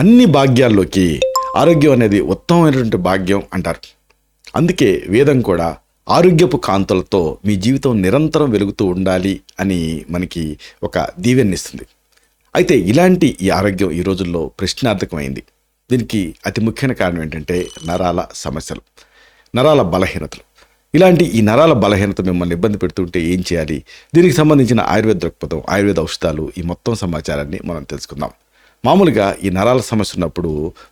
అన్ని భాగ్యాల్లోకి ఆరోగ్యం అనేది ఉత్తమమైనటువంటి భాగ్యం అంటారు. అందుకే వేదం కూడా ఆరోగ్యపు కాంతులతో మీ జీవితం నిరంతరం వెలుగుతూ ఉండాలి అని మనకి ఒక దీవెనిస్తుంది. అయితే ఇలాంటి ఈ ఆరోగ్యం ఈ రోజుల్లో ప్రశ్నార్థకమైంది. దీనికి అతి ముఖ్యమైన కారణం ఏంటంటే నరాల సమస్యలు, నరాల బలహీనతలు. ఇలాంటి ఈ నరాల బలహీనత మిమ్మల్ని ఇబ్బంది పెడుతుంటే ఏం చేయాలి, దీనికి సంబంధించిన ఆయుర్వేద దృక్పథం, ఆయుర్వేద ఔషధాలు, ఈ మొత్తం సమాచారాన్ని మనం తెలుసుకుందాం. మామూలుగా ఈ నరాల సమస్య ఉన్నప్పుడు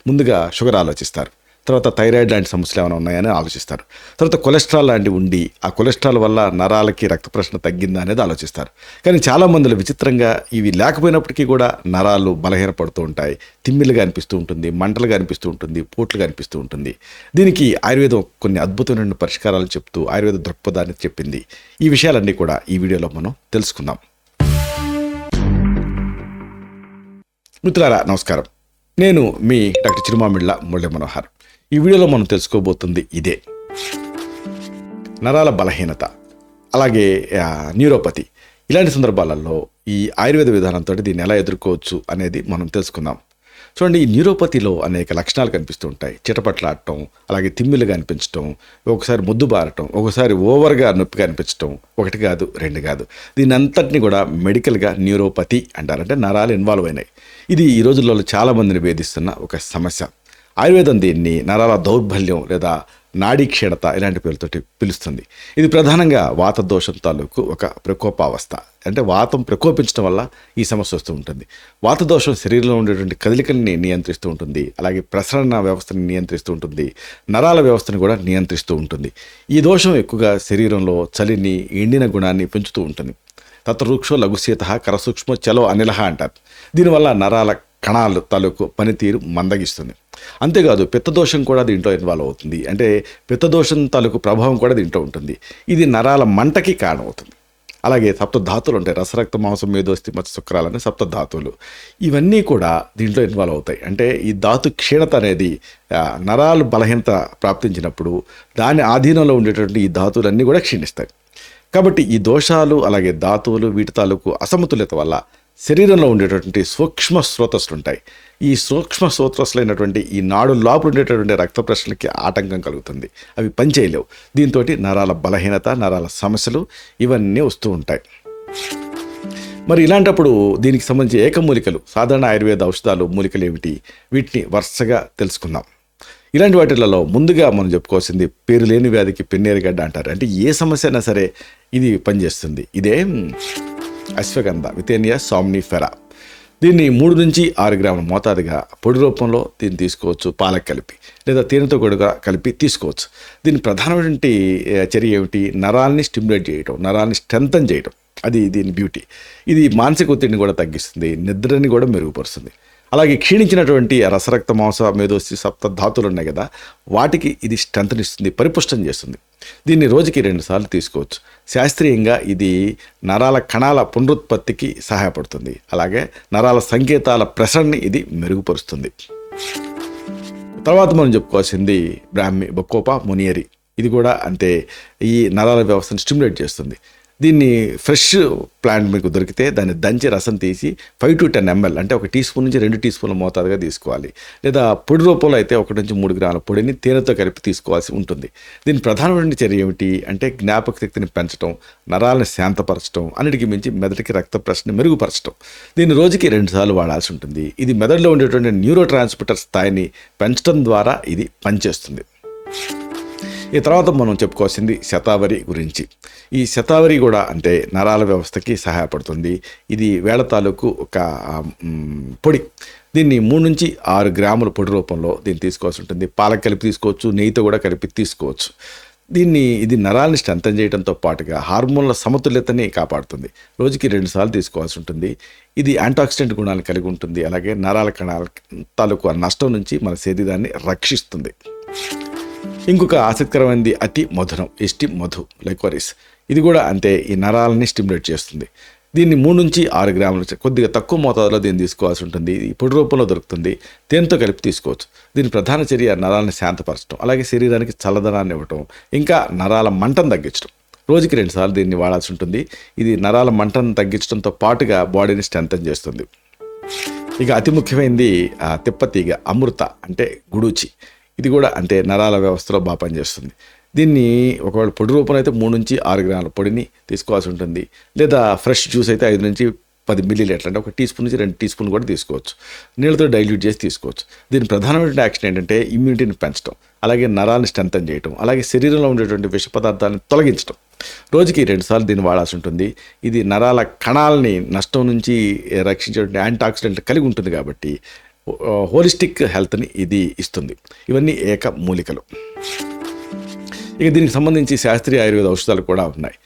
ముందుగా షుగర్ ఆలోచిస్తారు, తర్వాత థైరాయిడ్ లాంటి సమస్యలు ఏమైనా ఉన్నాయని ఆలోచిస్తారు, తర్వాత కొలెస్ట్రాల్ లాంటివి ఉండి ఆ కొలెస్ట్రాల్ వల్ల నరాలకి రక్త ప్రసరణ తగ్గిందా అనేది ఆలోచిస్తారు. కానీ చాలామందిలో విచిత్రంగా ఇవి లేకపోయినప్పటికీ కూడా నరాలు బలహీనపడుతూ ఉంటాయి, తిమ్మిలుగా అనిపిస్తూ ఉంటుంది, మంటలుగా అనిపిస్తూ ఉంటుంది, పోట్లుగా అనిపిస్తూ ఉంటుంది. దీనికి ఆయుర్వేదం కొన్ని అద్భుతమైన పరిష్కారాలు చెప్తూ ఆయుర్వేద దృక్పథాన్ని చెప్పింది. ఈ విషయాలన్నీ కూడా ఈ వీడియోలో మనం తెలుసుకుందాం. మిత్రులారా నమస్కారం, నేను మీ డాక్టర్ చిరుమామిళ్ళ మురళీ మనోహర్. ఈ వీడియోలో మనం తెలుసుకోబోతుంది ఇదే: నరాల బలహీనత, అలాగే న్యూరోపతి. ఇలాంటి సందర్భాలలో ఈ ఆయుర్వేద విధానంతో దీన్ని ఎలా ఎదుర్కోవచ్చు అనేది మనం తెలుసుకుందాం. చూడండి, ఈ న్యూరోపతిలో అనేక లక్షణాలు కనిపిస్తూ ఉంటాయి. చిటపట్లాడటం, అలాగే తిమ్మిలుగా అనిపించటం, ఒకసారి ముద్దు బారటం, ఒకసారి ఓవర్గా నొప్పిగా అనిపించటం, ఒకటి కాదు రెండు కాదు. దీని అంతటిని కూడా మెడికల్గా న్యూరోపతి అంటారు, అంటే నరాలు ఇన్వాల్వ్ అయినాయి. ఇది ఈ రోజుల్లో చాలామందిని వేధిస్తున్న ఒక సమస్య. ఆయుర్వేదం దీన్ని నరాల దౌర్బల్యం లేదా నాడీ క్షీణత ఇలాంటి పేర్లతోటి పిలుస్తుంది. ఇది ప్రధానంగా వాత దోషం తాలూకు ఒక ప్రకోపావస్థ, అంటే వాతం ప్రకోపించడం వల్ల ఈ సమస్య వస్తూ ఉంటుంది. వాత దోషం శరీరంలో ఉండేటువంటి కదలికల్ని నియంత్రిస్తూ ఉంటుంది, అలాగే ప్రసరణ వ్యవస్థని నియంత్రిస్తూ ఉంటుంది, నరాల వ్యవస్థను కూడా నియంత్రిస్తూ ఉంటుంది. ఈ దోషం ఎక్కువగా శరీరంలో చలిని, ఎండిన గుణాన్ని పెంచుతూ ఉంటుంది. తత్వృక్షో లఘుశీత కరసూక్ష్మో చలో అనిలహ అంటారు. దీనివల్ల నరాల కణాలు తాలూకు పనితీరు మందగిస్తుంది. అంతేకాదు పిత్తదోషం కూడా దీంట్లో ఇన్వాల్వ్ అవుతుంది, అంటే పిత్తదోషం తాలూకు ప్రభావం కూడా దీంట్లో ఉంటుంది. ఇది నరాల మంటకి కారణమవుతుంది. అలాగే సప్తధాతువులు ఉంటాయి, రసరక్త మాంసం మేధోస్థి మత్స్య శుక్రాలని సప్తధాతువులు, ఇవన్నీ కూడా దీంట్లో ఇన్వాల్వ్ అవుతాయి. అంటే ఈ ధాతు క్షీణత అనేది నరాలు బలహీనత ప్రాప్తించినప్పుడు దాని ఆధీనంలో ఉండేటువంటి ఈ ధాతువులన్నీ కూడా క్షీణిస్తాయి. కాబట్టి ఈ దోషాలు, అలాగే ధాతువులు, వీటి తాలూకు అసమతుల్యత వల్ల శరీరంలో ఉండేటటువంటి సూక్ష్మ స్రోతస్సులు ఉంటాయి. ఈ సూక్ష్మ స్రోతస్సులైనటువంటి ఈ నాడు లోపల ఉండేటటువంటి రక్త ప్రసరణకి ఆటంకం కలుగుతుంది, అవి పనిచేయలేవు. దీంతో నరాల బలహీనత, నరాల సమస్యలు ఇవన్నీ వస్తూ ఉంటాయి. మరి ఇలాంటప్పుడు దీనికి సంబంధించి ఏకమూలికలు, సాధారణ ఆయుర్వేద ఔషధాలు, మూలికలు ఏమిటి, వీటిని వరుసగా తెలుసుకుందాం. ఇలాంటి వాటిలలో ముందుగా మనం చెప్పుకోవాల్సింది పేరు లేని వ్యాధికి పెన్నేరుగడ్డ అంటారు. అంటే ఏ సమస్య అయినా సరే ఇది పనిచేస్తుంది. ఇదే అశ్వగంధ, వితేనియా సామ్నిఫెరా. దీన్ని 3 నుంచి 6 గ్రాముల మోతాదుగా పొడి రూపంలో దీన్ని తీసుకోవచ్చు, పాలకు కలిపి లేదా తేనెతో కూడా కలిపి తీసుకోవచ్చు. దీని ప్రధానమైనటువంటి చర్య ఏమిటి, నరాల్ని స్టిమ్యులేట్ చేయడం, నరాల్ని స్ట్రెంథన్ చేయడం, అది దీని బ్యూటీ. ఇది మానసిక ఒత్తిడిని కూడా తగ్గిస్తుంది, నిద్రని కూడా మెరుగుపరుస్తుంది. అలాగే క్షీణించినటువంటి రసరక్త మాంస మేధోస్థి సప్త ధాతువులు ఉన్నాయి కదా, వాటికి ఇది స్ట్రెంథన్ ఇస్తుంది, పరిపుష్టం చేస్తుంది. దీన్ని రోజుకి 2 సార్లు తీసుకోవచ్చు. శాస్త్రీయంగా ఇది నరాల కణాల పునరుత్పత్తికి సహాయపడుతుంది, అలాగే నరాల సంకేతాల ప్రసరణని ఇది మెరుగుపరుస్తుంది. తర్వాత మనం చెప్పుకోవాల్సింది బ్రాహ్మి బకోపా మునియరి. ఇది కూడా అంతే, ఈ నరాల వ్యవస్థను స్టిమ్యులేట్ చేస్తుంది. దీన్ని ఫ్రెష్ ప్లాంట్ మీకు దొరికితే దాన్ని దంచి రసం తీసి 5 to 10 ml, అంటే 1 టీ స్పూన్ నుంచి 2 టీ స్పూన్ల మోతాదుగా తీసుకోవాలి. లేదా పొడి రూపంలో అయితే 1 నుంచి 3 గ్రాముల పొడిని తేనెతో కలిపి తీసుకోవాల్సి ఉంటుంది. దీని ప్రధానమైన చర్య ఏమిటి అంటే జ్ఞాపక శక్తిని పెంచడం, నరాలను శాంతపరచడం, అన్నిటికీ మించి మెదడుకి రక్త ప్రసరణ మెరుగుపరచడం. దీన్ని రోజుకి 2 సార్లు వాడాల్సి ఉంటుంది. ఇది మెదడులో ఉండేటువంటి న్యూరో ట్రాన్స్మిటర్ స్థాయిని పెంచడం ద్వారా ఇది పనిచేస్తుంది. ఈ తర్వాత మనం చెప్పుకోవాల్సింది శతావరి గురించి. ఈ శతావరి కూడా అంటే నరాల వ్యవస్థకి సహాయపడుతుంది. ఇది వేళ తాలూకు ఒక పొడి. దీన్ని 3 నుంచి 6 గ్రాముల పొడి రూపంలో దీన్ని తీసుకోవాల్సి ఉంటుంది. పాలకు కలిపి తీసుకోవచ్చు, నెయ్యితో కూడా కలిపి తీసుకోవచ్చు. ఇది నరాల్ని స్ట్రెంథన్ చేయడంతో పాటుగా హార్మోన్ల సమతుల్యతని కాపాడుతుంది. రోజుకి 2 సార్లు తీసుకోవాల్సి ఉంటుంది. ఇది యాంటాక్సిడెంట్ గుణాలను కలిగి ఉంటుంది, అలాగే నరాల కణాల తాలూకు నష్టం నుంచి మన శరీరాన్ని రక్షిస్తుంది. ఇంకొక ఆసక్తికరమైనది అతి మధురం, ఎస్టి మధు లైక్వరిస్. ఇది కూడా అంతే, ఈ నరాలని స్టిమ్యులేట్ చేస్తుంది. దీన్ని 3 నుంచి 6 గ్రాములు కొద్దిగా తక్కువ మోతాదులో దీన్ని తీసుకోవాల్సి ఉంటుంది. ఈ పొడి రూపంలో దొరుకుతుంది, తేనెతో కలిపి తీసుకోవచ్చు. దీని ప్రధాన చర్య నరాలను శాంతపరచడం, అలాగే శరీరానికి చల్లదనాన్ని ఇవ్వటం, ఇంకా నరాల మంటను తగ్గించడం. రోజుకి 2 సార్లు దీన్ని వాడాల్సి ఉంటుంది. ఇది నరాల మంటను తగ్గించడంతో పాటుగా బాడీని స్ట్రెంథన్ చేస్తుంది. ఇక అతి ముఖ్యమైనది తిప్పతీగ అమృత అంటే గుడూచి. ఇది కూడా అంతే, నరాల వ్యవస్థలో బాగా పనిచేస్తుంది. దీన్ని ఒకవేళ పొడి రూపంలో అయితే 3 నుంచి 6 గ్రాముల పొడిని తీసుకోవాల్సి ఉంటుంది. లేదా ఫ్రెష్ జ్యూస్ అయితే 5 నుంచి 10 మిల్లీలీటర్లు అంటే 1 టీ స్పూన్ నుంచి 2 టీ స్పూన్ కూడా తీసుకోవచ్చు. నీళ్ళతో డైల్యూట్ చేసి తీసుకోవచ్చు. దీని ప్రధానమైన యాక్షన్ ఏంటంటే ఇమ్యూనిటీని పెంచడం, అలాగే నరాలను స్ట్రెంథన్ చేయడం, అలాగే శరీరంలో ఉండేటువంటి విష పదార్థాలను తొలగించడం. రోజుకి 2 సార్లు దీన్ని వాడాల్సి ఉంటుంది. ఇది నరాల కణాలని నష్టం నుంచి రక్షించేటువంటి యాంటీ కలిగి ఉంటుంది కాబట్టి హోలిస్టిక్ హెల్త్ని ఇది ఇస్తుంది. ఇవన్నీ ఏక మూలికలు. ఇక దీనికి సంబంధించి శాస్త్రీయ ఆయుర్వేద ఔషధాలు కూడా ఉన్నాయి.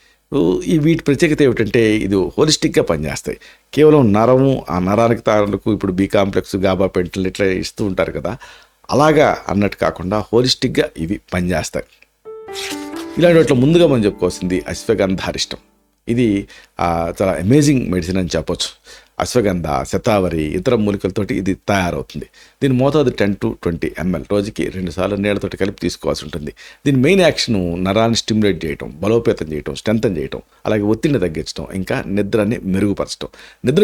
వీటి ప్రత్యేకత ఏమిటంటే ఇది హోలిస్టిక్గా పనిచేస్తాయి. కేవలం నరము, ఆ నరానికి తాలూకు ఇప్పుడు బి కాంప్లెక్స్, గాబా పెంటలు ఇట్లా ఇస్తూ ఉంటారు కదా, అలాగా అన్నట్టు కాకుండా హోలిస్టిక్గా ఇవి పనిచేస్తాయి. ఇలాంటి వాటిలో ముందుగా మనం చెప్పుకోవాల్సింది అశ్వగంధారిష్టం. ఇది చాలా అమేజింగ్ మెడిసిన్ అని చెప్పొచ్చు. అశ్వగంధ, శతావరి, ఇతర మూలికలతోటి ఇది తయారవుతుంది. దీని మోతాదు 10 to 20 ml రోజుకి 2 సార్లు నీళ్ళతోటి కలిపి తీసుకోవాల్సి ఉంటుంది. దీని మెయిన్ యాక్షన్ నరాన్ని స్టిమ్యులేట్ చేయటం, బలోపేతం చేయటం, స్ట్రెంథన్ చేయటం, అలాగే ఒత్తిడిని తగ్గించడం, ఇంకా నిద్రని మెరుగుపరచడం. నిద్ర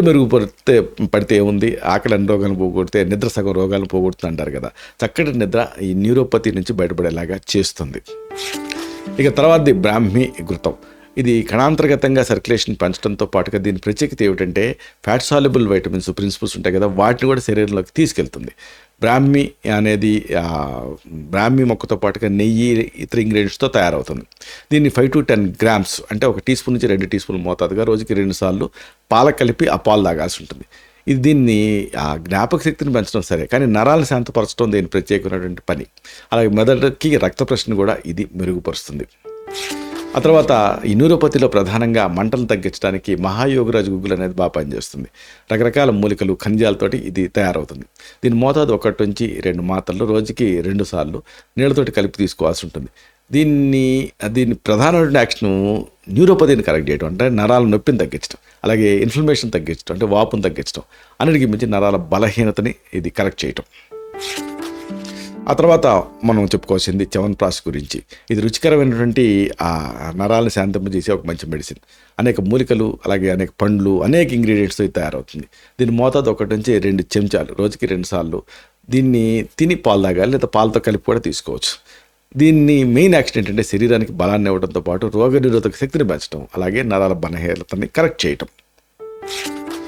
పడితే ఏముంది, ఆకలి అన్ని రోగాలను పోగొడితే నిద్ర సగం రోగాలను పోగొడుతుంది అంటారు కదా. చక్కటి నిద్ర ఈ న్యూరోపతి నుంచి బయటపడేలాగా చేస్తుంది. ఇక తర్వాతది బ్రాహ్మీ ఘృతం. ఇది కణాంతర్గతంగా సర్క్యులేషన్ పెంచడంతో పాటుగా దీని ప్రత్యేకత ఏమిటంటే ఫ్యాట్ సాల్యుబుల్ వైటమిన్స్, ప్రిన్సిపల్స్ ఉంటాయి కదా, వాటిని కూడా శరీరంలోకి తీసుకెళ్తుంది. బ్రాహ్మీ అనేది బ్రాహ్మీ మొక్కతో పాటుగా నెయ్యి, ఇతర ఇంగ్రీడియంట్స్తో తయారవుతుంది. దీన్ని 5 to 10 grams అంటే 1 టీ స్పూన్ నుంచి 2 టీ స్పూన్ మోతాదుగా రోజుకి 2 సార్లు పాల కలిపి ఆ పాలు తాగాల్సి ఉంటుంది. ఇది దీన్ని జ్ఞాపక శక్తిని పెంచడం సరే, కానీ నరాలను శాంతపరచడం దీని ప్రత్యేకమైనటువంటి పని. అలాగే మెదడుకి రక్త ప్రసరణ కూడా ఇది మెరుగుపరుస్తుంది. ఆ తర్వాత ఈ న్యూరోపతిలో ప్రధానంగా మంటలు తగ్గించడానికి మహాయోగరాజ్ గుగ్గులు అనేది బాగా పనిచేస్తుంది. రకరకాల మూలికలు, ఖనిజాలతోటి ఇది తయారవుతుంది. దీని మోతాదు 1 నుంచి 2 మాత్రలు రోజుకి 2 సార్లు నీళ్ళతోటి కలిపి తీసుకోవాల్సి ఉంటుంది. దీని ప్రధానమైన యాక్షన్ న్యూరోపతిని కరెక్ట్ చేయడం, అంటే నరాల నొప్పిని తగ్గించడం, అలాగే ఇన్ఫ్లమేషన్ తగ్గించడం, అంటే వాపును తగ్గించడం, అన్నిటికీ మించి నరాల బలహీనతని ఇది కరెక్ట్ చేయటం. ఆ తర్వాత మనం చెప్పుకోవాల్సింది చ్యవన్ప్రాష్ గురించి. ఇది రుచికరమైనటువంటి ఆ నరాలను శాంతింపజేసే ఒక మంచి మెడిసిన్. అనేక మూలికలు, అలాగే అనేక పండ్లు, అనేక ఇంగ్రీడియంట్స్తో ఇది తయారవుతుంది. దీని మోతాదు 1 నుంచి 2 చెంచాలు రోజుకి 2 సార్లు దీన్ని తిని పాలు తాగాలి, లేదా పాలతో కలిపి కూడా తీసుకోవచ్చు. దీన్ని మెయిన్ యాక్షన్ ఏంటంటే శరీరానికి బలాన్ని ఇవ్వడంతో పాటు రోగనిరోధక శక్తిని పెంచడం, అలాగే నరాల బలహీనతని కరెక్ట్ చేయటం.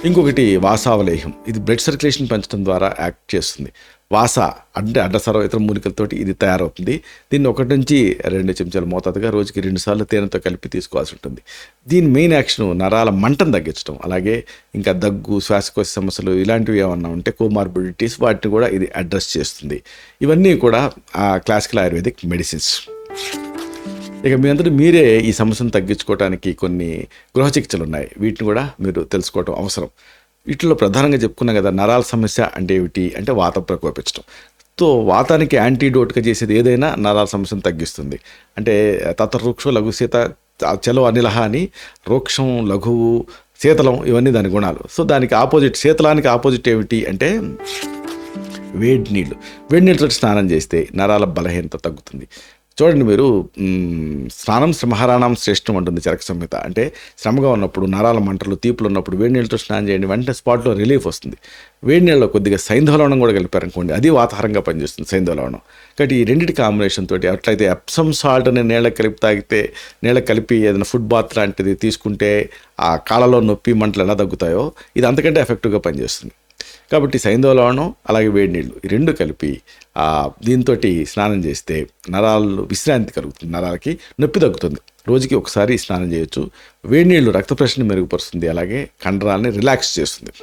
ఇంకొకటి వాసావలేహం. ఇది బ్లడ్ సర్క్యులేషన్ పెంచడం ద్వారా యాక్ట్ చేస్తుంది. వాస అంటే అడ్డసరం, ఇతర మూలికలతోటి ఇది తయారవుతుంది. దీన్ని 1 నుంచి 2 చెంచాల మోతాదుగా రోజుకి 2 సార్లు తేనెతో కలిపి తీసుకోవాల్సి ఉంటుంది. దీని మెయిన్ యాక్షన్ నరాల మంటను తగ్గించడం, అలాగే ఇంకా దగ్గు, శ్వాసకోశ సమస్యలు ఇలాంటివి ఏమన్నా ఉంటే కోమార్బిడిటీస్, వాటిని కూడా ఇది అడ్రస్ చేస్తుంది. ఇవన్నీ కూడా క్లాసికల్ ఆయుర్వేదిక్ మెడిసిన్స్. ఇక మీ అందరూ మీరే ఈ సమస్యను తగ్గించుకోవడానికి కొన్ని గృహ చికిత్సలు ఉన్నాయి. వీటిని కూడా మీరు తెలుసుకోవడం అవసరం. వీటిలో ప్రధానంగా చెప్పుకున్నాం కదా, నరాల సమస్య అంటే ఏమిటి అంటే వాతం ప్రకోపించడం. వాతానికి యాంటీడోట్గా చేసేది ఏదైనా నరాల సమస్యను తగ్గిస్తుంది. అంటే తతవృక్షో లఘు శీత చలో అనిలహ అని రోక్షం, లఘువు, శీతలం ఇవన్నీ దాని గుణాలు. దానికి ఆపోజిట్, శీతలానికి ఆపోజిట్ ఏమిటి అంటే వేడి నీళ్ళతో స్నానం చేస్తే నరాల బలహీనత తగ్గుతుంది. చూడండి, మీరు స్నానం శ్రమహారాణం శ్రేష్టం అంటుంది చరక సంహిత. అంటే శ్రమగా ఉన్నప్పుడు, నరాల మంటలు, తీపులు ఉన్నప్పుడు వేడి నీళ్ళతో స్నానం చేయండి, వెంటనే స్పాట్లో రిలీఫ్ వస్తుంది. వేడి నీళ్ళలో కొద్దిగా సైంధవలవణం కూడా కలిపారనుకోండి, అది వాతాహారంగా పనిచేస్తుంది సైంధవలవణం. కాబట్టి ఈ రెండింటి కాంబినేషన్ తోటి, అట్లయితే ఎప్సమ్ సాల్ట్ అనే నీళ్ళకి కలిపి తాగితే, నీళ్ళకి కలిపి ఏదైనా ఫుడ్ బాత్ లాంటిది తీసుకుంటే ఆ కాళ్ళలో నొప్పి, మంటలు ఎలా తగ్గుతాయో ఇది అంతకంటే ఎఫెక్టివ్గా పనిచేస్తుంది. కాబట్టి సైంధవ అలాగే వేడి నీళ్ళు ఈ రెండు కలిపి దీంతో స్నానం చేస్తే నరాలు విశ్రాంతి కలుగుతుంది, నరాలకి నొప్పి తగ్గుతుంది. రోజుకి ఒకసారి స్నానం చేయొచ్చు. వేడి నీళ్ళు రక్త ప్రసరణ మెరుగుపరుస్తుంది, అలాగే కండరాలని రిలాక్స్ చేస్తుంది.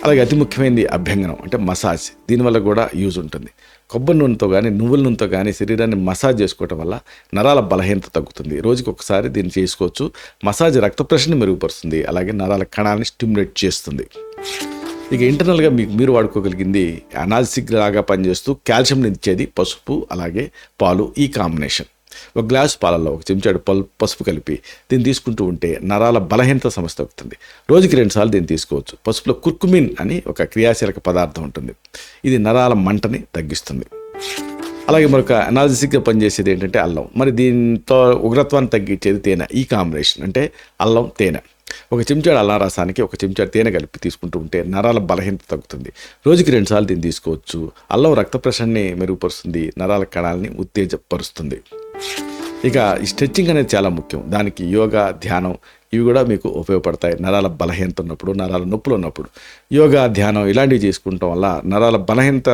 అలాగే అతి ముఖ్యమైనది అభ్యంగనం అంటే మసాజ్, దీనివల్ల కూడా యూజ్ ఉంటుంది. కొబ్బరి నూనెతో కానీ నువ్వుల నూనెతో కానీ శరీరాన్ని మసాజ్ చేసుకోవటం వల్ల నరాల బలహీనత తగ్గుతుంది. రోజుకి ఒకసారి దీన్ని చేసుకోవచ్చు. మసాజ్ రక్త ప్రసరణ మెరుగుపరుస్తుంది, అలాగే నరాల కణాలని స్టిమ్యులేట్ చేస్తుంది. ఇక ఇంటర్నల్గా మీరు వాడుకోగలిగింది అనాల్సిక్ లాగా పనిచేస్తూ కాల్షియం ఇచ్చేది పసుపు అలాగే పాలు, ఈ కాంబినేషన్. ఒక గ్లాసు పాలలో ఒక చెంచాడు పసుపు కలిపి దీన్ని తీసుకుంటూ ఉంటే నరాల బలహీనత సమస్య తగ్గుతుంది. రోజుకి 2 సార్లు దీన్ని తీసుకోవచ్చు. పసుపులో కుర్కుమిన్ అని ఒక క్రియాశీలక పదార్థం ఉంటుంది, ఇది నరాల మంటని తగ్గిస్తుంది. అలాగే మరొక అనాల్సిక్గా పనిచేసేది ఏంటంటే అల్లం. మరి దీంతో ఉగ్రత్వాన్ని తగ్గించేది తేనె, ఈ కాంబినేషన్ అంటే అల్లం తేనె. ఒక చెంచాడు అల్లం రసానికి ఒక చెంచాడు తేనె కలిపి తీసుకుంటూ ఉంటే నరాల బలహీనత తగ్గుతుంది. రోజుకి 2 సార్లు దీన్ని తీసుకోవచ్చు. అల్లం రక్త ప్రసరణని మెరుగుపరుస్తుంది, నరాల కణాలని ఉత్తేజపరుస్తుంది. ఇక ఈ స్ట్రెచ్చింగ్ అనేది చాలా ముఖ్యం. దానికి యోగా, ధ్యానం ఇవి కూడా మీకు ఉపయోగపడతాయి. నరాల బలహీనత ఉన్నప్పుడు, నరాల నొప్పులు ఉన్నప్పుడు యోగా, ధ్యానం ఇలాంటివి చేసుకుంటాం వల్ల నరాల బలహీనత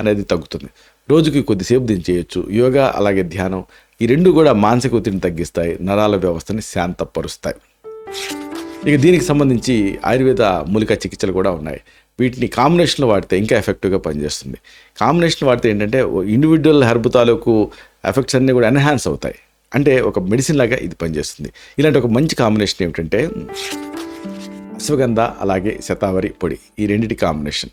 అనేది తగ్గుతుంది. రోజుకి కొద్దిసేపు దీన్ని చేయొచ్చు. యోగా అలాగే ధ్యానం ఈ రెండు కూడా మానసిక ఒత్తిడిని తగ్గిస్తాయి, నరాల వ్యవస్థని శాంతపరుస్తాయి. ఇక దీనికి సంబంధించి ఆయుర్వేద మూలికా చికిత్సలు కూడా ఉన్నాయి. వీటిని కాంబినేషన్లో వాడితే ఇంకా ఎఫెక్టివ్గా పనిచేస్తుంది. కాంబినేషన్ వాడితే ఏంటంటే ఇండివిజువల్ హెర్బ్ తాలూకు ఎఫెక్ట్స్ అన్నీ కూడా ఎన్హాన్స్ అవుతాయి. అంటే ఒక మెడిసిన్ లాగా ఇది పనిచేస్తుంది. ఇలాంటి ఒక మంచి కాంబినేషన్ ఏమిటంటే అశ్వగంధ అలాగే శతావరి పొడి, ఈ రెండింటి కాంబినేషన్.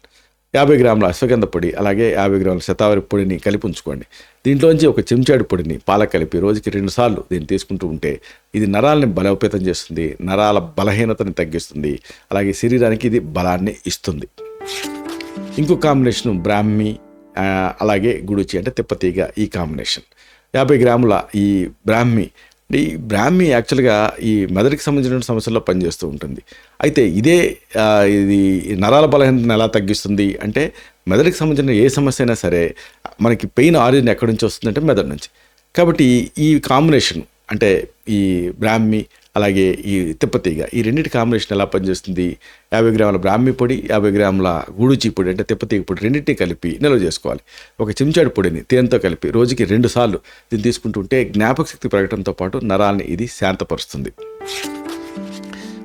50 గ్రాముల అశ్వగంధ పొడి అలాగే 50 గ్రాముల శతావరి పొడిని కలిపి ఉంచుకోండి. దీంట్లోంచి ఒక చెంచాడు పొడిని పాలకు కలిపి రోజుకి 2 సార్లు దీన్ని తీసుకుంటూ ఉంటే ఇది నరాలని బలోపేతం చేస్తుంది, నరాల బలహీనతని తగ్గిస్తుంది, అలాగే శరీరానికి ఇది బలాన్ని ఇస్తుంది. ఇంకో కాంబినేషను బ్రాహ్మి అలాగే గుడుచి అంటే తిప్పతీగ, ఈ కాంబినేషన్. 50 గ్రాముల ఈ బ్రాహ్మి యాక్చువల్గా ఈ మెదడుకి సంబంధించిన సమస్యల్లో పనిచేస్తూ ఉంటుంది. అయితే ఇది నరాల బలహీనతను ఎలా తగ్గిస్తుంది అంటే మెదడుకి సంబంధించిన ఏ సమస్య అయినా సరే మనకి పెయిన్ ఆరిజిన్ ఎక్కడి నుంచి వస్తుందంటే మెదడు నుంచి. కాబట్టి ఈ కాంబినేషన్ అంటే ఈ బ్రాహ్మి అలాగే ఈ తిప్పతీగ ఈ రెండింటి కాంబినేషన్ ఎలా పనిచేస్తుంది? 50 గ్రాముల బ్రాహ్మి పొడి, 50 గ్రాముల గూడుచి పొడి అంటే తిప్పతీగ పొడి రెండింటినీ కలిపి నిల్వ చేసుకోవాలి. ఒక చెంచాడు పొడిని తేనెతో కలిపి రోజుకి 2 సార్లు దీన్ని తీసుకుంటుంటే జ్ఞాపక శక్తి పెరగడంతో పాటు నరాల్ని ఇది శాంతపరుస్తుంది.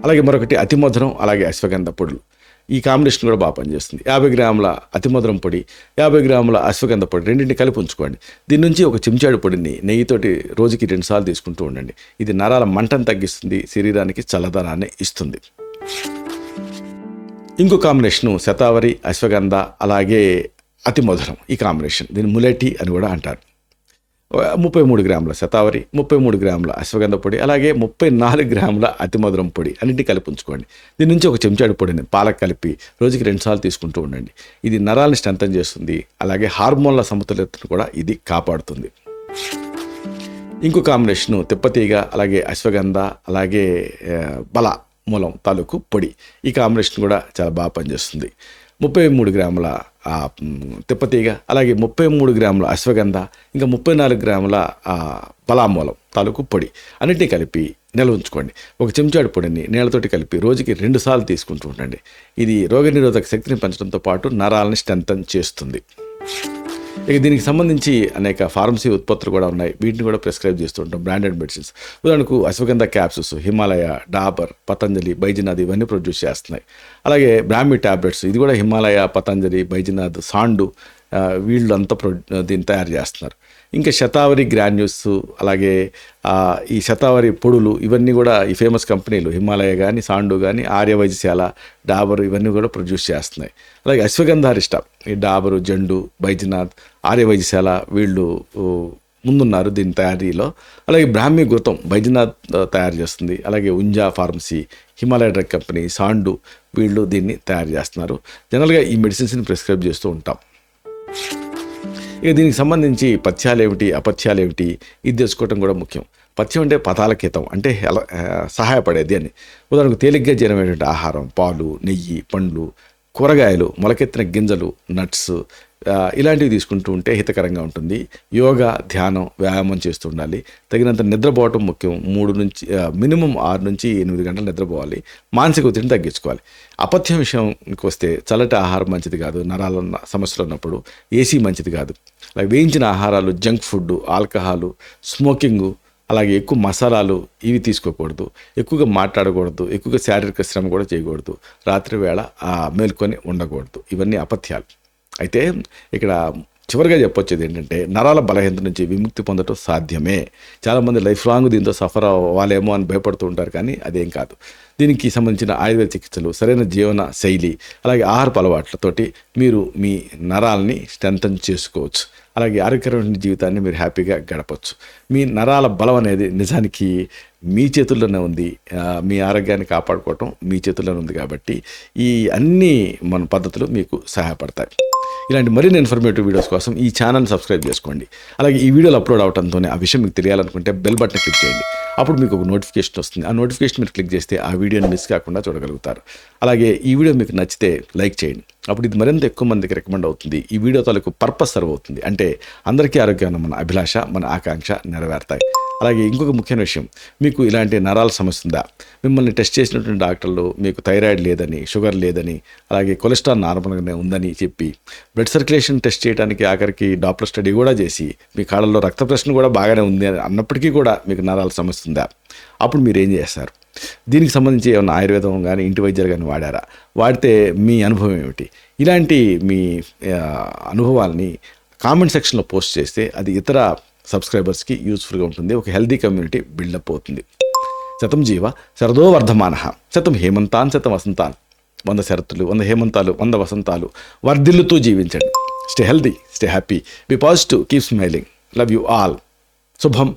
అలాగే మరొకటి అతిమధురం అలాగే అశ్వగంధ పొడులు, ఈ కాంబినేషన్ కూడా బాగా పనిచేస్తుంది. 50 గ్రాముల అతిమధురం పొడి, 50 గ్రాముల అశ్వగంధ పొడి రెండింటిని కలిపి ఉంచుకోండి. దీని నుంచి ఒక చెంచాడు పొడిని నెయ్యితోటి రోజుకి 2 సార్లు తీసుకుంటూ ఉండండి. ఇది నరాల మంటను తగ్గిస్తుంది, శరీరానికి చల్లదనాన్ని ఇస్తుంది. ఇంకో కాంబినేషను శతావరి, అశ్వగంధ అలాగే అతిమధురం, ఈ కాంబినేషన్ దీన్ని ములేటి అని కూడా అంటారు. 33 గ్రాముల శతావరి, 33 గ్రాముల అశ్వగంధ పొడి అలాగే 34 గ్రాముల అతిమధురం పొడి అన్నింటినీ కలిపి ఉంచుకోండి. దీని నుంచి ఒక చెంచాడు పొడిని పాలకు కలిపి రోజుకి 2 సార్లు తీసుకుంటూ ఉండండి. ఇది నరాలను స్ట్రెంథన్ చేస్తుంది, అలాగే హార్మోన్ల సమతుల్యతను కూడా ఇది కాపాడుతుంది. ఇంకో కాంబినేషను తిప్పతీగ అలాగే అశ్వగంధ అలాగే బల మూలం తాలూకు పొడి, ఈ కాంబినేషన్ కూడా చాలా బాగా పనిచేస్తుంది. 33 గ్రాముల తిప్పతీగ అలాగే 33 గ్రాముల అశ్వగంధ ఇంకా 34 గ్రాముల బలామూలం తాలూకు పొడి అన్నిటినీ కలిపి నిల్వ ఉంచుకోండి. ఒక చెంచాడు పొడిని నీళ్ళతోటి కలిపి రోజుకి 2 సార్లు తీసుకుంటూ ఉండండి. ఇది రోగనిరోధక శక్తిని పెంచడంతో పాటు నరాలని స్ట్రెంథన్ చేస్తుంది. ఇక దీనికి సంబంధించి అనేక ఫార్మసీ ఉత్పత్తులు కూడా ఉన్నాయి. వీటిని కూడా ప్రిస్క్రైబ్ చేస్తూ ఉంటాం, బ్రాండెడ్ మెడిసిన్స్. ఉదాహరణకు అశ్వగంధ క్యాప్సూల్స్ హిమాలయ, డాబర్, పతంజలి, బైజనాథ్ ఇవన్నీ ప్రొడ్యూస్ చేస్తున్నాయి. అలాగే బ్రాహ్మి టాబ్లెట్స్ ఇది కూడా హిమాలయ, పతంజలి, బైజనాథ్, సాండు వీళ్ళు అంతా దీన్ని తయారు చేస్తున్నారు. ఇంకా శతావరి గ్రాన్యూల్స్ అలాగే ఈ శతావరి పొడులు ఇవన్నీ కూడా ఈ ఫేమస్ కంపెనీలు హిమాలయ కానీ, సాండు కానీ, ఆర్య వైద్యశాల, డాబరు ఇవన్నీ కూడా ప్రొడ్యూస్ చేస్తున్నాయి. అలాగే అశ్వగంధారిష్ట ఈ డాబరు, జండు, బైజనాథ్, ఆర్య వైద్యశాల వీళ్ళు ముందున్నారు దీని తయారీలో. అలాగే బ్రాహ్మి ఘృతం బైజనాథ్ తయారు చేస్తుంది. అలాగే ఉంజా ఫార్మసీ, హిమాలయ డ్రగ్ కంపెనీ, సాండు వీళ్ళు దీన్ని తయారు చేస్తున్నారు. జనరల్గా ఈ మెడిసిన్స్ని ప్రిస్క్రైబ్ చేస్తూ ఉంటాం. ఇక దీనికి సంబంధించి పథ్యాలు ఏమిటి, అపథ్యాలు ఏమిటి ఇది తెలుసుకోవడం కూడా ముఖ్యం. పథ్యం అంటే పదాలకేతం అంటే సహాయపడేది అని. ఉదాహరణకు తేలిగ్గా జీర్ణమైనటువంటి ఆహారం, పాలు, నెయ్యి, పండ్లు, కూరగాయలు, మొలకెత్తిన గింజలు, నట్స్ ఇలాంటివి తీసుకుంటూ ఉంటే హితకరంగా ఉంటుంది. యోగా, ధ్యానం, వ్యాయామం చేస్తూ ఉండాలి. తగినంత నిద్రపోవటం ముఖ్యం. మినిమం 6 నుంచి 8 గంటలు నిద్రపోవాలి. మానసిక ఒత్తిడిని తగ్గించుకోవాలి. అపథ్యం విషయంకి వస్తే చల్లటి ఆహారం మంచిది కాదు. నరాల సమస్యలు ఉన్నప్పుడు ఏసీ మంచిది కాదు. అలాగే వేయించిన ఆహారాలు, జంక్ ఫుడ్, ఆల్కహాలు, స్మోకింగు అలాగే ఎక్కువ మసాలాలు ఇవి తీసుకోకూడదు. ఎక్కువగా మాట్లాడకూడదు. ఎక్కువగా శారీరక శ్రమ కూడా చేయకూడదు. రాత్రి వేళ మేల్కొని ఉండకూడదు. ఇవన్నీ అపథ్యాలు. అయితే ఇక్కడ చివరిగా చెప్పొచ్చేది ఏంటంటే నరాల బలహీనత నుంచి విముక్తి పొందడం సాధ్యమే. చాలామంది లైఫ్ లాంగ్ దీంతో సఫర్ అవ్వాలేమో అని భయపడుతూ ఉంటారు, కానీ అదేం కాదు. దీనికి సంబంధించిన ఆయుర్వేద చికిత్సలు, సరైన జీవన శైలి అలాగే ఆహారపు అలవాట్లతోటి మీరు మీ నరాలని స్ట్రెంథన్ చేసుకోవచ్చు. అలాగే ఆరోగ్యకరమైన జీవితాన్ని మీరు హ్యాపీగా గడపచ్చు. మీ నరాల బలం అనేది నిజానికి మీ చేతుల్లోనే ఉంది. మీ ఆరోగ్యాన్ని కాపాడుకోవటం మీ చేతుల్లోనే ఉంది. కాబట్టి ఈ అన్ని మన పద్ధతులు మీకు సహాయపడతాయి. ఇలాంటి మరిన్ని ఇన్ఫర్మేటివ్ వీడియోస్ కోసం ఈ ఛానల్ సబ్స్క్రైబ్ చేసుకోండి. అలాగే ఈ వీడియోలు అప్లోడ్ అవడంతోనే ఆ విషయం మీకు తెలియాలనుకుంటే బెల్ బటన్ క్లిక్ చేయండి. అప్పుడు మీకు ఒక నోటిఫికేషన్ వస్తుంది. ఆ నోటిఫికేషన్ మీరు క్లిక్ చేస్తే ఆ వీడియోని మిస్ కాకుండా చూడగలుగుతారు. అలాగే ఈ వీడియో మీకు నచ్చితే లైక్ చేయండి. అప్పుడు ఇది మరింత ఎక్కువ మందికి రికమెండ్ అవుతుంది. ఈ వీడియో తాలూకు పర్పస్ సర్వ్ అవుతుంది. అంటే అందరికీ ఆరోగ్యాన్ని మన అభిలాష, మన ఆకాంక్ష నెరవేరుతాయి. అలాగే ఇంకొక ముఖ్యమైన విషయం, మీకు ఇలాంటి నరాల సమస్య ఉందా? మిమ్మల్ని టెస్ట్ చేసినటువంటి డాక్టర్లు మీకు థైరాయిడ్ లేదని, షుగర్ లేదని, అలాగే కొలెస్ట్రాల్ నార్మల్గానే ఉందని చెప్పి బ్లడ్ సర్క్యులేషన్ టెస్ట్ చేయడానికి ఆఖరికి డాప్లర్ స్టడీ కూడా చేసి మీ కాళ్ళల్లో రక్త ప్రశ్న కూడా బాగానే ఉంది అని అన్నప్పటికీ కూడా మీకు నరాల సమస్య ఉందా? అప్పుడు మీరు ఏం చేస్తారు? దీనికి సంబంధించి ఏమైనా ఆయుర్వేదం కానీ ఇంటి వైద్యాలు కానీ వాడారా? వాడితే మీ అనుభవం ఏమిటి? ఇలాంటి మీ అనుభవాల్ని కామెంట్ సెక్షన్లో పోస్ట్ చేస్తే అది ఇతర సబ్స్క్రైబర్స్కి యూస్ఫుల్గా ఉంటుంది. ఒక హెల్దీ కమ్యూనిటీ బిల్డప్ అవుతుంది. శతం జీవ శరదో వర్ధమానః, శతం హేమంతాన్ శతం వసంతాన్. 100 శరత్తులు, 100 హేమంతాలు, 100 వసంతాలు వర్ధిల్లుతూ జీవించండి. Stay healthy, stay happy, be positive, keep smiling. Love you all. శుభం.